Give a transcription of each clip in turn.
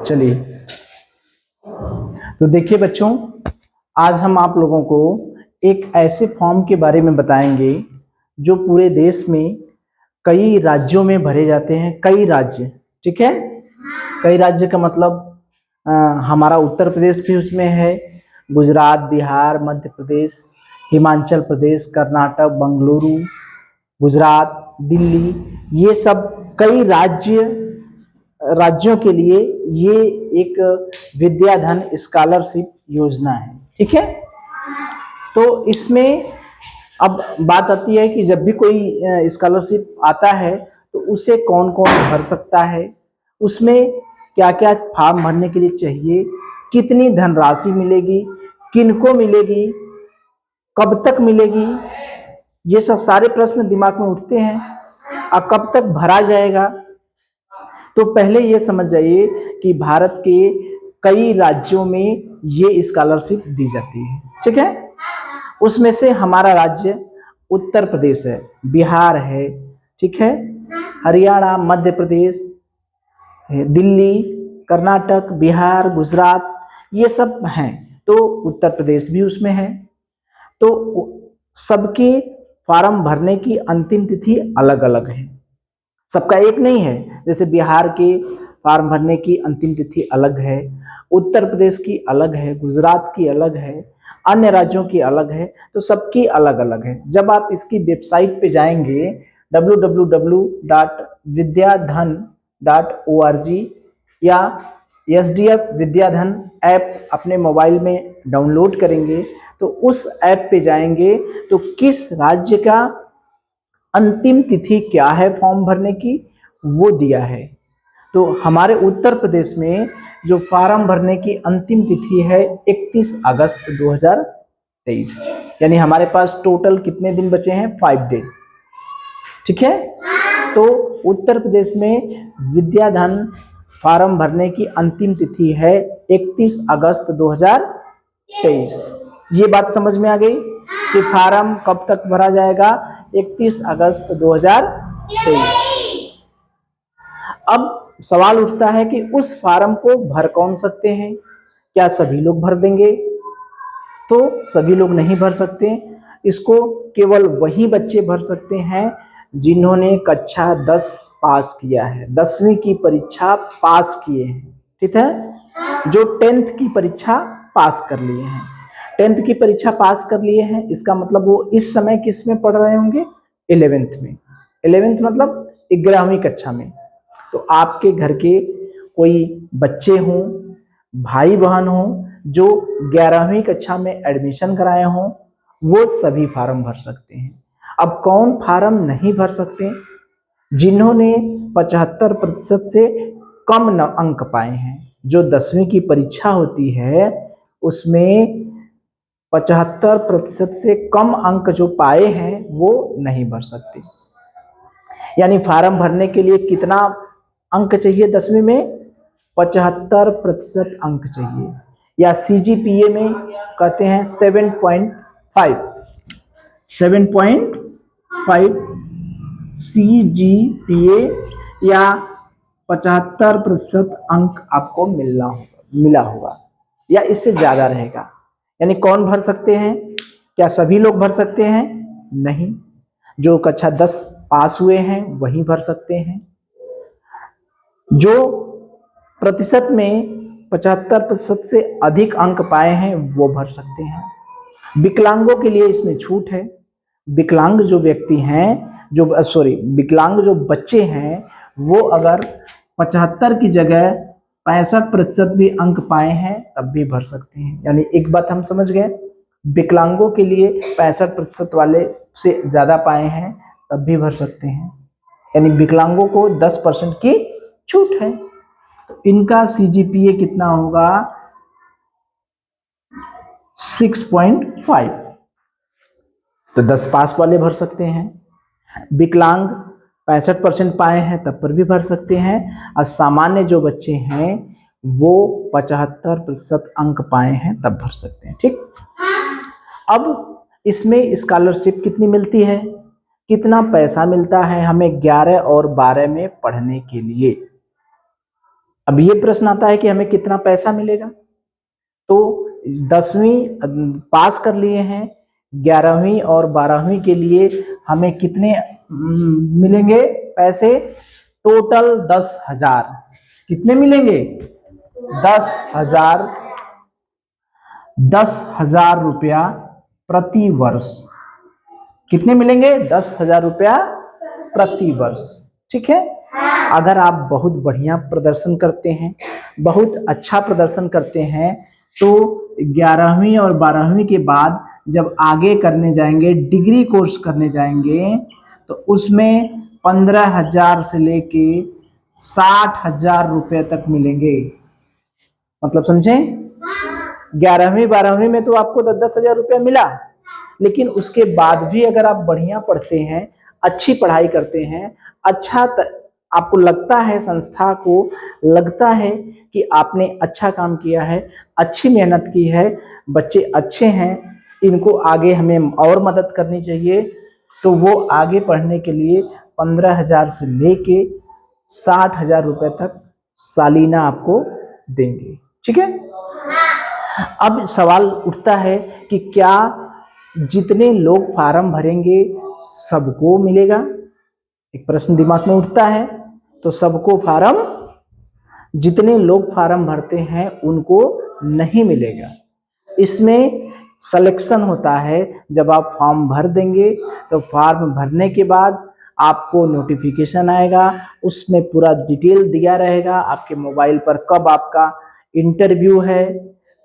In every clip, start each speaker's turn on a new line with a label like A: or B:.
A: चलिए, तो देखिए बच्चों, आज हम आप लोगों को एक ऐसे फॉर्म के बारे में बताएंगे जो पूरे देश में कई राज्यों में भरे जाते हैं। कई राज्य, ठीक है। कई राज्य का मतलब हमारा उत्तर प्रदेश भी उसमें है, गुजरात, बिहार, मध्य प्रदेश, हिमाचल प्रदेश, कर्नाटक, बेंगलुरु, गुजरात, दिल्ली, ये सब कई राज्यों के लिए ये एक विद्याधन स्कॉलरशिप योजना है, ठीक है। तो इसमें अब बात आती है कि जब भी कोई स्कॉलरशिप आता है तो उसे कौन कौन भर सकता है, उसमें क्या क्या फॉर्म भरने के लिए चाहिए, कितनी धनराशि मिलेगी, किनको मिलेगी, कब तक मिलेगी, ये सब सारे प्रश्न दिमाग में उठते हैं। और कब तक भरा जाएगा, तो पहले ये समझ जाइए कि भारत के कई राज्यों में ये स्कॉलरशिप दी जाती है, ठीक है। उसमें से हमारा राज्य उत्तर प्रदेश है, बिहार है, ठीक है, हरियाणा, मध्य प्रदेश, दिल्ली, कर्नाटक, बिहार, गुजरात, ये सब हैं। तो उत्तर प्रदेश भी उसमें है। तो सबके फॉर्म भरने की अंतिम तिथि अलग अलग है, सबका एक नहीं है। जैसे बिहार के फॉर्म भरने की अंतिम तिथि अलग है, उत्तर प्रदेश की अलग है, गुजरात की अलग है, अन्य राज्यों की अलग है, तो सबकी अलग अलग है। जब आप इसकी वेबसाइट पे जाएंगे www.vidyadhan.org या SDF विद्याधन ऐप अपने मोबाइल में डाउनलोड करेंगे, तो उस ऐप पे जाएंगे तो किस राज्य का अंतिम तिथि क्या है फॉर्म भरने की, वो दिया है। तो हमारे उत्तर प्रदेश में जो फॉर्म भरने की अंतिम तिथि है 31 अगस्त 2023, यानी हमारे पास टोटल कितने दिन बचे हैं, 5 डेज, ठीक है। तो उत्तर प्रदेश में विद्याधन फॉर्म भरने की अंतिम तिथि है 31 अगस्त 2023। ये बात समझ में आ गई कि फॉर्म कब तक भरा जाएगा, 31 अगस्त 2023। अब सवाल उठता है कि उस फॉर्म को भर कौन सकते हैं, क्या सभी लोग भर देंगे? तो सभी लोग नहीं भर सकते, इसको केवल वही बच्चे भर सकते हैं जिन्होंने कक्षा 10 पास किया है, 10वीं की परीक्षा पास किए हैं, ठीक है। जो 10th की परीक्षा पास कर लिए हैं, 10th की परीक्षा पास कर लिए हैं, इसका मतलब वो इस समय किस में पढ़ रहे होंगे, 11th में। 11th मतलब 11वीं कक्षा में। तो आपके घर के कोई बच्चे हों, भाई बहन हों जो 11वीं कक्षा में एडमिशन कराए हों, वो सभी फॉर्म भर सकते हैं। अब कौन फॉर्म नहीं भर सकते, जिन्होंने 75% से कम अंक पाए हैं। जो 10वीं की परीक्षा होती है उसमें 75% से कम अंक जो पाए हैं वो नहीं भर सकते। यानी फॉर्म भरने के लिए कितना अंक चाहिए, 10वीं में 75% अंक चाहिए, या CGPA में कहते हैं 7.5 CGPA, या 75% अंक आपको मिला होगा या इससे ज्यादा रहेगा। यानी कौन भर सकते हैं, क्या सभी लोग भर सकते हैं? नहीं, जो कक्षा 10 पास हुए हैं वही भर सकते हैं। जो प्रतिशत में 75% से अधिक अंक पाए हैं वो भर सकते हैं। विकलांगों के लिए इसमें छूट है। विकलांग जो व्यक्ति हैं, विकलांग जो बच्चे हैं, वो अगर 75 की जगह 65% भी अंक पाए हैं तब भी भर सकते हैं। यानी एक बात हम समझ गए, विकलांगों के लिए 65% वाले से ज्यादा पाए हैं तब भी भर सकते हैं, यानी विकलांगों को 10% की छूट है। तो इनका CGPA कितना होगा, 6.5। तो 10 पास वाले भर सकते हैं, विकलांग 65% पाए हैं तब पर भी भर सकते हैं, और सामान्य जो बच्चे हैं वो 75% अंक पाए हैं तब भर सकते हैं, ठीक। अब इसमें स्कॉलरशिप कितनी मिलती है, कितना पैसा मिलता है हमें 11 और 12 में पढ़ने के लिए। अब ये प्रश्न आता है कि हमें कितना पैसा मिलेगा। तो 10वीं पास कर लिए हैं, 11वीं और 12वीं के लिए हमें कितने मिलेंगे पैसे? टोटल 10,000। कितने मिलेंगे? 10,000, 10,000 रुपया प्रति वर्ष। कितने मिलेंगे? 10,000 रुपया प्रति वर्ष। ठीक है। अगर आप बहुत बढ़िया प्रदर्शन करते हैं, बहुत अच्छा प्रदर्शन करते हैं, तो 11वीं और 12वीं के बाद जब आगे करने जाएंगे, डिग्री कोर्स करने जाएंगे, तो उसमें 15,000 से लेके 60,000 रुपये तक मिलेंगे। मतलब समझे? 11वीं 12वीं में तो आपको 10,000 रुपया मिला, लेकिन उसके बाद भी अगर आप बढ़िया पढ़ते हैं, अच्छी पढ़ाई करते हैं, आपको लगता है, संस्था को लगता है कि आपने अच्छा काम किया है, अच्छी मेहनत की है, बच्चे अच्छे हैं, इनको आगे हमें और मदद करनी चाहिए, तो वो आगे पढ़ने के लिए 15,000 से लेके 60,000 रुपये तक सालीना आपको देंगे। ठीक है। अब सवाल उठता है कि क्या जितने लोग फार्म भरेंगे सबको मिलेगा? एक प्रश्न दिमाग में उठता है। तो सबको फार्म, जितने लोग फार्म भरते हैं उनको नहीं मिलेगा। इसमें सिलेक्शन होता है। जब आप फॉर्म भर देंगे तो फॉर्म भरने के बाद आपको नोटिफिकेशन आएगा, उसमें पूरा डिटेल दिया रहेगा आपके मोबाइल पर, कब आपका इंटरव्यू है,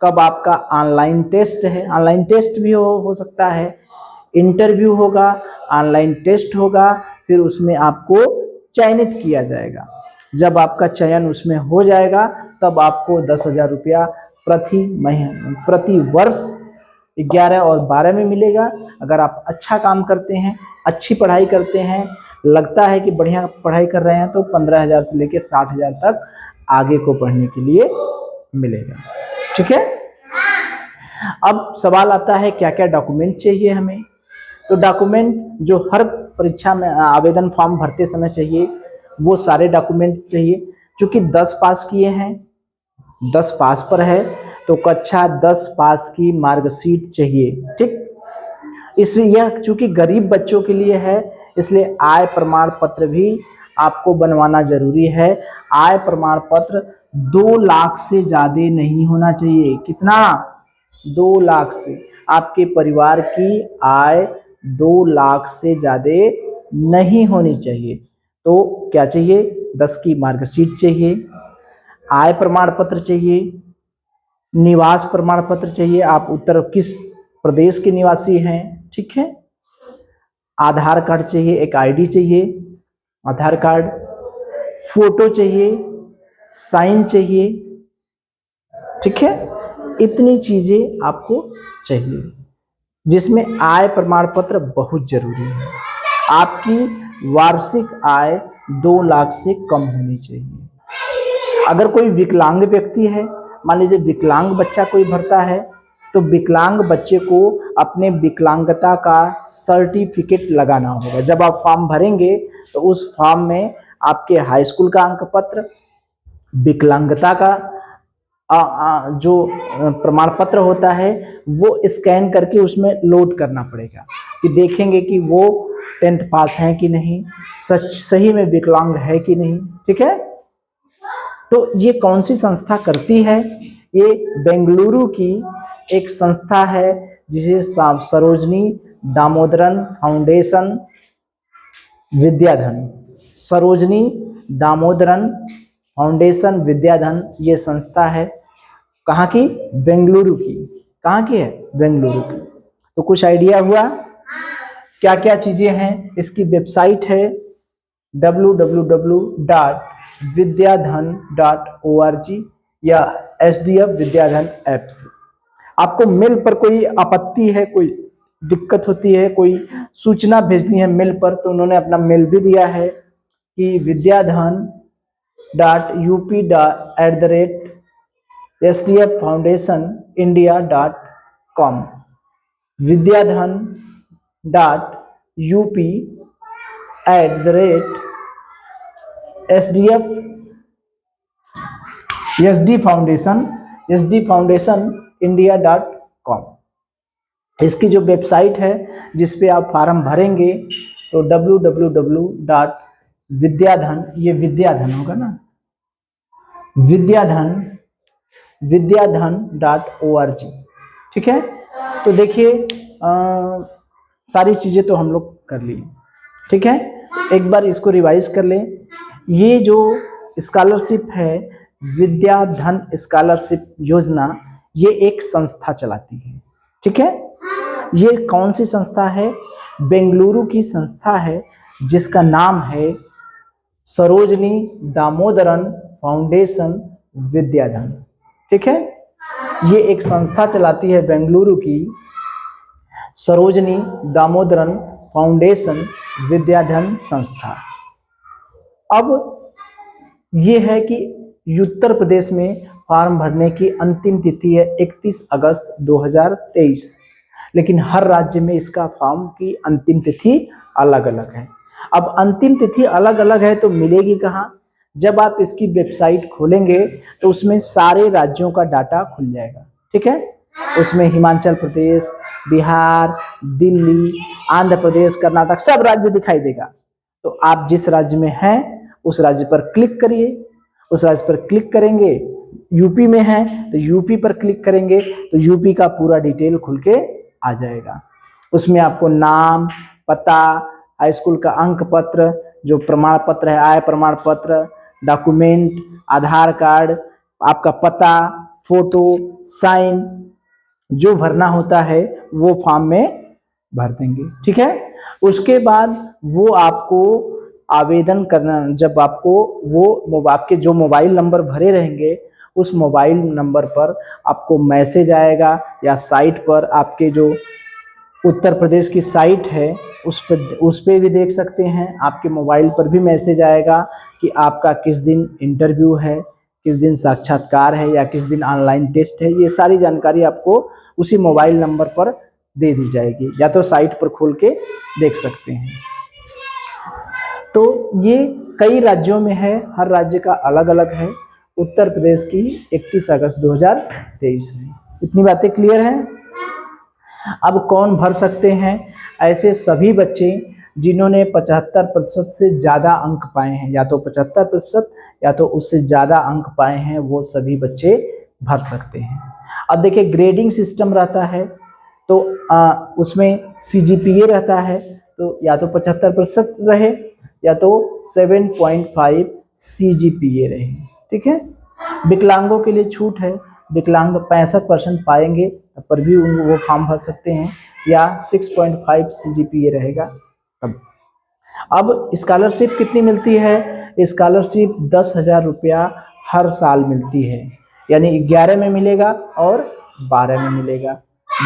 A: कब आपका ऑनलाइन टेस्ट है। ऑनलाइन टेस्ट भी हो सकता है, इंटरव्यू होगा, ऑनलाइन टेस्ट होगा, फिर उसमें आपको चयनित किया जाएगा। जब आपका चयन उसमें हो जाएगा तब आपको 10,000 रुपया प्रति वर्ष 11 और 12 में मिलेगा। अगर आप अच्छा काम करते हैं, अच्छी पढ़ाई करते हैं, लगता है कि बढ़िया पढ़ाई कर रहे हैं, तो 15,000 से लेकर 60,000 तक आगे को पढ़ने के लिए मिलेगा। ठीक है। अब सवाल आता है क्या क्या डॉक्यूमेंट चाहिए हमें। तो डॉक्यूमेंट जो हर परीक्षा में आवेदन फॉर्म भरते समय चाहिए, वो सारे डॉक्यूमेंट चाहिए। चूंकि 10 पास किए हैं, 10 पास पर है, तो कक्षा 10 पास की मार्कशीट चाहिए। ठीक। इसलिए यह चूंकि गरीब बच्चों के लिए है, इसलिए आय प्रमाण पत्र भी आपको बनवाना जरूरी है। आय प्रमाण पत्र 2 लाख से ज्यादा नहीं होना चाहिए। कितना? 2 लाख से। आपके परिवार की आय 2 लाख से ज्यादा नहीं होनी चाहिए। तो क्या चाहिए? 10 की मार्कशीट चाहिए, आय प्रमाण पत्र चाहिए, निवास प्रमाण पत्र चाहिए, आप उत्तर किस प्रदेश के निवासी हैं। ठीक है। आधार कार्ड चाहिए, एक आईडी चाहिए, आधार कार्ड, फोटो चाहिए, साइन चाहिए। ठीक है। इतनी चीजें आपको चाहिए, जिसमें आय प्रमाण पत्र बहुत जरूरी है। आपकी वार्षिक आय 2 लाख से कम होनी चाहिए। अगर कोई विकलांग व्यक्ति है, मान लीजिए विकलांग बच्चा कोई भरता है, तो विकलांग बच्चे को अपने विकलांगता का सर्टिफिकेट लगाना होगा। जब आप फॉर्म भरेंगे तो उस फॉर्म में आपके हाई स्कूल का अंक पत्र, विकलांगता का जो प्रमाण पत्र होता है, वो स्कैन करके उसमें लोड करना पड़ेगा, कि देखेंगे कि वो 10th पास है कि नहीं, सही में विकलांग है कि नहीं। ठीक है। तो ये कौन सी संस्था करती है? ये बेंगलुरु की एक संस्था है, जिसे सरोजनी दामोदरन फाउंडेशन विद्याधन, सरोजनी दामोदरन फाउंडेशन विद्याधन ये संस्था है। कहाँ की? बेंगलुरु की। कहाँ की है? बेंगलुरु की। तो कुछ आइडिया हुआ क्या क्या चीजें हैं? इसकी वेबसाइट है www.vidyadhan.org या SDF विद्याधन ऐप से। आपको मेल पर कोई आपत्ति है, कोई दिक्कत होती है, कोई सूचना भेजनी है मेल पर, तो उन्होंने अपना मेल भी दिया है कि vidyadhan.up@sdffoundationindia.com, vidyadhan.up@sdf sdfoundation.india.com। इसकी जो वेबसाइट है जिस पे आप फॉर्म भरेंगे तो www.विद्याधन, ये विद्याधन होगा ना, विद्याधन.org। ठीक है, तो देखिए सारी चीजें तो हम लोग कर लिए। ठीक है, एक बार इसको रिवाइज कर लें। ये जो स्कॉलरशिप है, विद्याधन स्कॉलरशिप योजना, ये एक संस्था चलाती है। ठीक है, ये कौन सी संस्था है? बेंगलुरु की संस्था है जिसका नाम है सरोजनी दामोदरन फाउंडेशन विद्याधन। ठीक है, ये एक संस्था चलाती है बेंगलुरु की, सरोजनी दामोदरन फाउंडेशन विद्याधन संस्था। अब ये है कि उत्तर प्रदेश में फॉर्म भरने की अंतिम तिथि है 31 अगस्त 2023, लेकिन हर राज्य में इसका फॉर्म की अंतिम तिथि अलग अलग है। अब अंतिम तिथि अलग अलग है तो मिलेगी कहाँ? जब आप इसकी वेबसाइट खोलेंगे तो उसमें सारे राज्यों का डाटा खुल जाएगा। ठीक है, उसमें हिमाचल प्रदेश, बिहार, दिल्ली, आंध्र प्रदेश, कर्नाटक सब राज्य दिखाई देगा। तो आप जिस राज्य में हैं उस राज्य पर क्लिक करिए, उस राज्य पर क्लिक करेंगे। यूपी में है तो यूपी पर क्लिक करेंगे तो यूपी का पूरा डिटेल खुल के आ जाएगा। उसमें आपको नाम, पता, हाई स्कूल का अंक पत्र, जो प्रमाण पत्र है, आय प्रमाण पत्र, डॉक्यूमेंट, आधार कार्ड, आपका पता, फोटो, साइन, जो भरना होता है वो फॉर्म में भर देंगे। ठीक है, उसके बाद वो आपको आवेदन करना, जब आपको वो आपके जो मोबाइल नंबर भरे रहेंगे उस मोबाइल नंबर पर आपको मैसेज आएगा, या साइट पर आपके जो उत्तर प्रदेश की साइट है उस पे भी देख सकते हैं। आपके मोबाइल पर भी मैसेज आएगा कि आपका किस दिन इंटरव्यू है, किस दिन साक्षात्कार है, या किस दिन ऑनलाइन टेस्ट है। ये सारी जानकारी आपको उसी मोबाइल नंबर पर दे दी जाएगी, या तो साइट पर खोल के देख सकते हैं। तो ये कई राज्यों में है, हर राज्य का अलग अलग है। उत्तर प्रदेश की 31 अगस्त 2023 में। इतनी बातें क्लियर हैं? अब कौन भर सकते हैं? ऐसे सभी बच्चे जिन्होंने 75% से ज़्यादा अंक पाए हैं, या तो 75% या तो उससे ज़्यादा अंक पाए हैं, वो सभी बच्चे भर सकते हैं। अब देखिए ग्रेडिंग सिस्टम रहता है, तो उसमें CGPA रहता है, तो या तो 75% रहे या तो 7.5 CGPA रहे। ठीक है, विकलांगों के लिए छूट है, विकलांग 65% पाएंगे पर भी वो फॉर्म भर सकते हैं, या 6.5 CGPA रहेगा तब। अब स्कॉलरशिप कितनी मिलती है? स्कॉलरशिप 10,000 रुपया हर साल मिलती है, यानी 11 में मिलेगा और 12 में मिलेगा,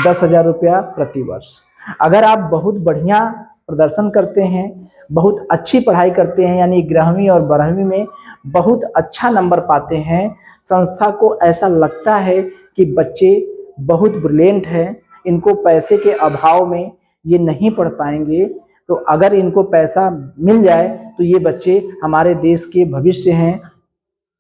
A: 10,000 रुपया प्रति वर्ष। अगर आप बहुत बढ़िया प्रदर्शन करते हैं, बहुत अच्छी पढ़ाई करते हैं, यानी 11वीं और 12वीं में बहुत अच्छा नंबर पाते हैं, संस्था को ऐसा लगता है कि बच्चे बहुत ब्रिलियंट हैं, इनको पैसे के अभाव में ये नहीं पढ़ पाएंगे, तो अगर इनको पैसा मिल जाए तो ये बच्चे हमारे देश के भविष्य हैं,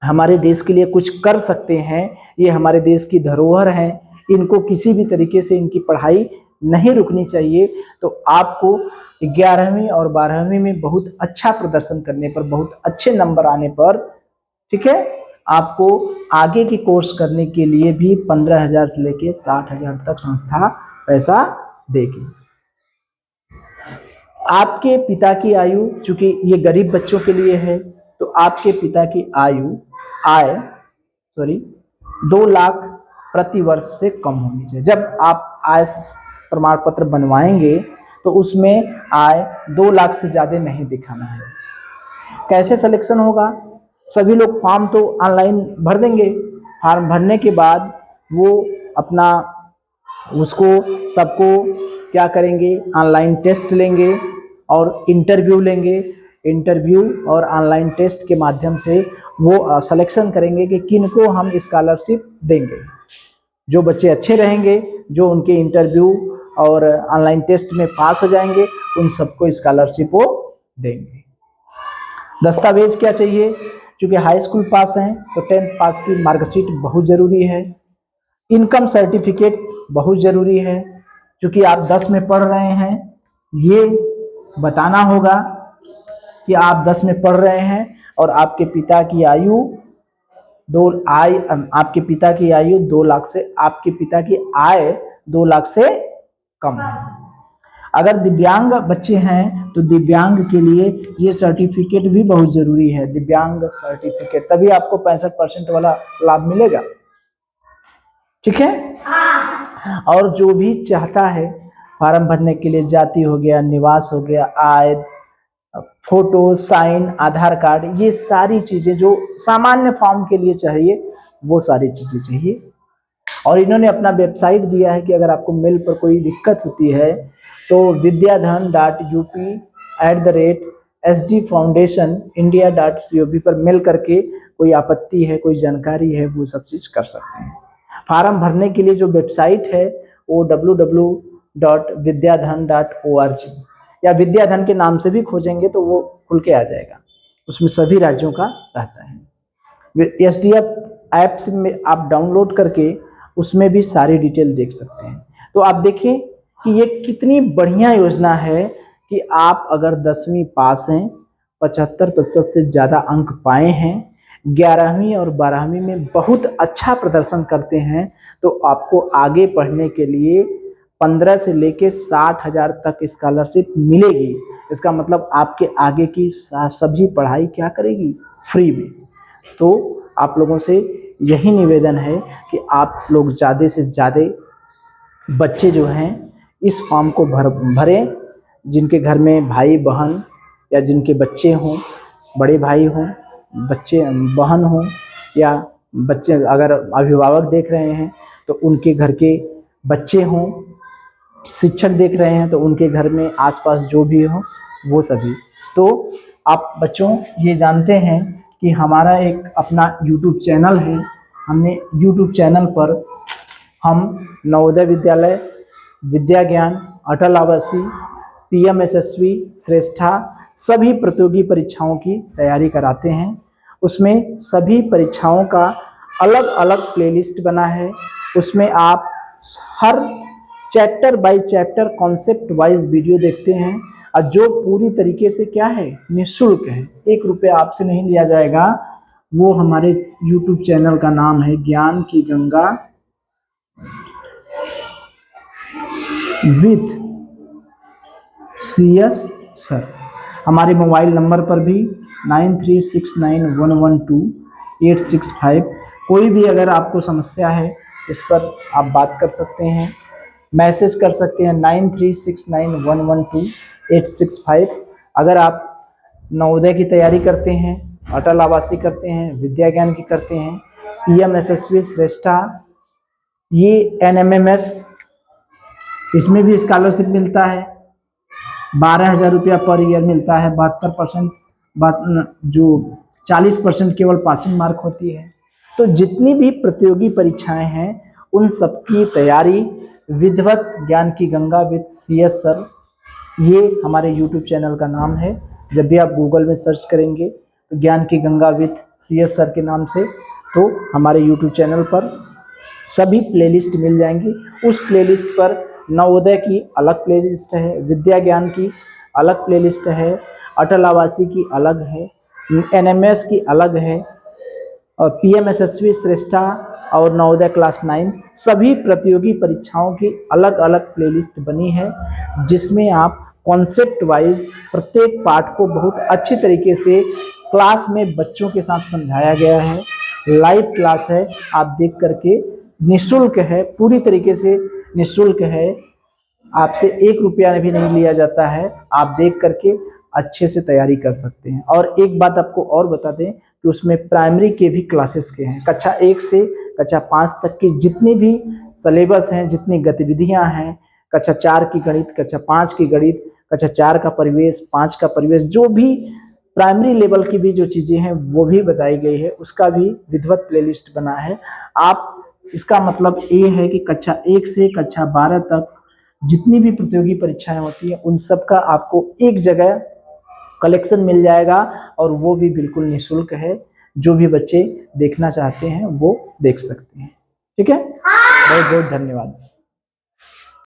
A: हमारे देश के लिए कुछ कर सकते हैं, ये हमारे देश की धरोहर हैं, इनको किसी भी तरीके से इनकी पढ़ाई नहीं रुकनी चाहिए। तो आपको 11वीं और 12वीं में बहुत अच्छा प्रदर्शन करने पर, बहुत अच्छे नंबर आने पर, ठीक है, आपको आगे की कोर्स करने के लिए भी 15,000 से लेके 60,000 तक संस्था पैसा देगी। आपके पिता की आयु, चूंकि ये गरीब बच्चों के लिए है, तो आपके पिता की आय 2 लाख प्रति वर्ष से कम होनी चाहिए। जब आप आय प्रमाण पत्र बनवाएंगे तो उसमें आय 2 लाख से ज्यादा नहीं दिखाना है। कैसे सिलेक्शन होगा? सभी लोग फॉर्म तो ऑनलाइन भर देंगे, फॉर्म भरने के बाद वो अपना उसको सबको क्या करेंगे, ऑनलाइन टेस्ट लेंगे और इंटरव्यू लेंगे। इंटरव्यू और ऑनलाइन टेस्ट के माध्यम से वो सिलेक्शन करेंगे कि किनको हम स्कॉलरशिप देंगे। जो बच्चे अच्छे रहेंगे, जो उनके इंटरव्यू और ऑनलाइन टेस्ट में पास हो जाएंगे, उन सबको स्कॉलरशिप वो देंगे। दस्तावेज क्या चाहिए? चूंकि हाई स्कूल पास हैं तो 10th पास की मार्कशीट बहुत ज़रूरी है। इनकम सर्टिफिकेट बहुत ज़रूरी है, क्योंकि आप 10 में पढ़ रहे हैं, ये बताना होगा कि आप 10 में पढ़ रहे हैं और आपके पिता की आयु 2 लाख से, आपके पिता की आय 2 लाख से कम है। अगर दिव्यांग बच्चे हैं तो दिव्यांग के लिए ये सर्टिफिकेट भी बहुत जरूरी है, दिव्यांग सर्टिफिकेट, तभी आपको 65% वाला लाभ मिलेगा। ठीक है। और जो भी चाहता है फॉर्म भरने के लिए, जाति हो गया, निवास हो गया, आय, फोटो, साइन, आधार कार्ड, ये सारी चीजें जो सामान्य फॉर्म के लिए चाहिए वो सारी चीजें चाहिए। और इन्होंने अपना वेबसाइट दिया है कि अगर आपको मेल पर कोई दिक्कत होती है तो vidyadhan.up@sdfoundationindia.gov पर मेल करके कोई आपत्ति है, कोई जानकारी है, वो सब चीज कर सकते हैं। फार्म भरने के लिए जो वेबसाइट है वो www.vidyadhan.org या विद्याधन के नाम से भी खोजेंगे तो वो खुल के आ जाएगा, उसमें सभी राज्यों का रहता है। SDF ऐप्स में आप डाउनलोड करके उसमें भी सारी डिटेल देख सकते हैं। तो आप देखें कि ये कितनी बढ़िया योजना है कि आप अगर 10वीं पास हैं, 75% से ज़्यादा अंक पाए हैं, 11वीं और 12वीं में बहुत अच्छा प्रदर्शन करते हैं, तो आपको आगे पढ़ने के लिए 15 से लेके 60,000 तक स्कॉलरशिप मिलेगी। इसका मतलब आपके आगे की सभी पढ़ाई क्या करेगी, फ्री में। तो आप लोगों से यही निवेदन है कि आप लोग ज़्यादा से ज़्यादा बच्चे जो हैं इस फॉर्म को भरें, जिनके घर में भाई बहन या जिनके बच्चे हों, बड़े भाई हों, बच्चे बहन हों, या बच्चे अगर अभिभावक देख रहे हैं तो उनके घर के बच्चे हों, शिक्षक देख रहे हैं तो उनके घर में आसपास जो भी हो वो सभी। तो आप बच्चों ये जानते हैं कि हमारा एक अपना YouTube चैनल है। हमने YouTube चैनल पर हम नवोदय विद्यालय, विद्या ज्ञान, अटल आवासीय, PMSSV, श्रेष्ठा सभी प्रतियोगी परीक्षाओं की तैयारी कराते हैं। उसमें सभी परीक्षाओं का अलग अलग प्लेलिस्ट बना है। उसमें आप हर chapter by chapter concept wise video देखते हैं, और जो पूरी तरीके से क्या है, निःशुल्क है, 1 रुपया आपसे नहीं लिया जाएगा। वो हमारे YouTube चैनल का नाम है ज्ञान की गंगा विद CS सर। हमारे मोबाइल नंबर पर भी 9369112865, कोई भी अगर आपको समस्या है इस पर आप बात कर सकते हैं, मैसेज कर सकते हैं 9369112865। अगर आप नवोदय की तैयारी करते हैं, अटल आवासीय करते हैं, विद्या ज्ञान की करते हैं, PMSSV, श्रेष्ठा, ये NMMS, इसमें भी स्कॉलरशिप मिलता है, 12,000 रुपया पर ईयर मिलता है। 72% जो 40% केवल पासिंग मार्क होती है। तो जितनी भी प्रतियोगी परीक्षाएं हैं उन सबकी तैयारी विधिवत ज्ञान की गंगा विद CS सर, ये हमारे YouTube चैनल का नाम है। जब भी आप गूगल में सर्च करेंगे तो ज्ञान की गंगा विद CS सर के नाम से, तो हमारे YouTube चैनल पर सभी प्लेलिस्ट मिल जाएंगी। उस प्लेलिस्ट पर नवोदय की अलग प्लेलिस्ट है, विद्या ज्ञान की अलग प्लेलिस्ट है, अटल आवासीय की अलग है, NMS की अलग है, और PMSSV, श्रेष्ठा और नवोदय क्लास 9 सभी प्रतियोगी परीक्षाओं की अलग अलग प्लेलिस्ट बनी है, जिसमें आप कॉन्सेप्ट वाइज प्रत्येक पाठ को बहुत अच्छी तरीके से क्लास में बच्चों के साथ समझाया गया है। लाइव क्लास है, आप देख करके, निःशुल्क है, पूरी तरीके से निःशुल्क है, आपसे 1 रुपया भी नहीं लिया जाता है। आप देख करके अच्छे से तैयारी कर सकते हैं। और एक बात आपको और बता दें कि उसमें प्राइमरी के भी क्लासेस के हैं, कक्षा 1 से कक्षा 5 तक की जितनी भी सिलेबस हैं, जितनी गतिविधियां हैं, कक्षा 4 की गणित, कक्षा 5 की गणित, कक्षा 4 का परिवेश, 5 का परिवेश, जो भी प्राइमरी लेवल की भी जो चीज़ें हैं वो भी बताई गई है, उसका भी विधिवत प्लेलिस्ट बना है। आप, इसका मतलब ये है कि कक्षा 1 से कक्षा 12 तक जितनी भी प्रतियोगी परीक्षाएं होती हैं उन सब का आपको एक जगह कलेक्शन मिल जाएगा, और वो भी बिल्कुल निःशुल्क है। जो भी बच्चे देखना चाहते हैं वो देख सकते हैं। ठीक है, बहुत बहुत धन्यवाद।